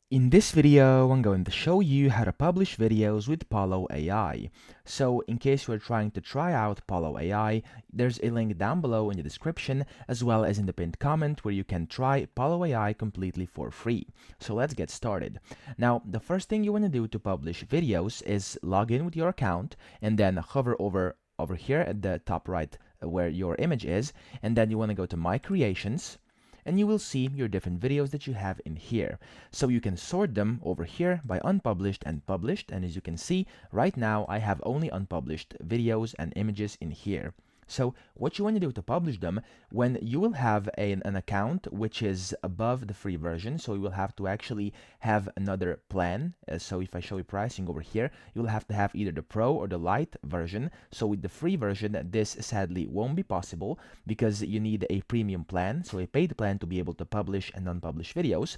In this video, I'm going to show you how to publish videos with Pollo AI. So in case you're trying to try out Pollo AI, there's a link down below in the description as well as in the pinned comment where you can try Pollo AI completely for free. So let's get started. Now, the first thing you want to do to publish videos is log in with your account and then hover over here at the top right where your image is, and then you want to go to My Creations, and you will see your different videos that you have in here. So you can sort them over here by unpublished and published, and as you can see, right now I have only unpublished videos and images in here. So what you want to do to publish them, when you will have an account which is above the free version, so you will have to actually have another plan. So if I show you pricing over here, you will have to have either the Pro or the Lite version. So with the free version, this sadly won't be possible because you need a premium plan, so a paid plan to be able to publish and unpublish videos.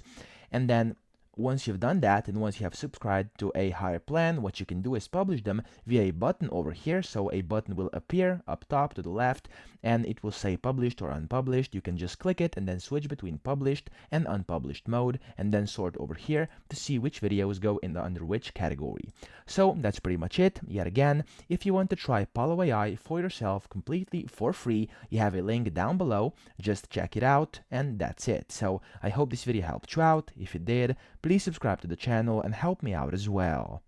And then once you've done that, and once you have subscribed to a higher plan, what you can do is publish them via a button over here. So a button will appear up top to the left, and it will say published or unpublished. You can just click it and then switch between published and unpublished mode, and then sort over here to see which videos go in under which category. So that's pretty much it. Yet again, if you want to try Pollo AI for yourself completely for free, you have a link down below. Just check it out, and that's it. So I hope this video helped you out. If it did, please subscribe to the channel and help me out as well.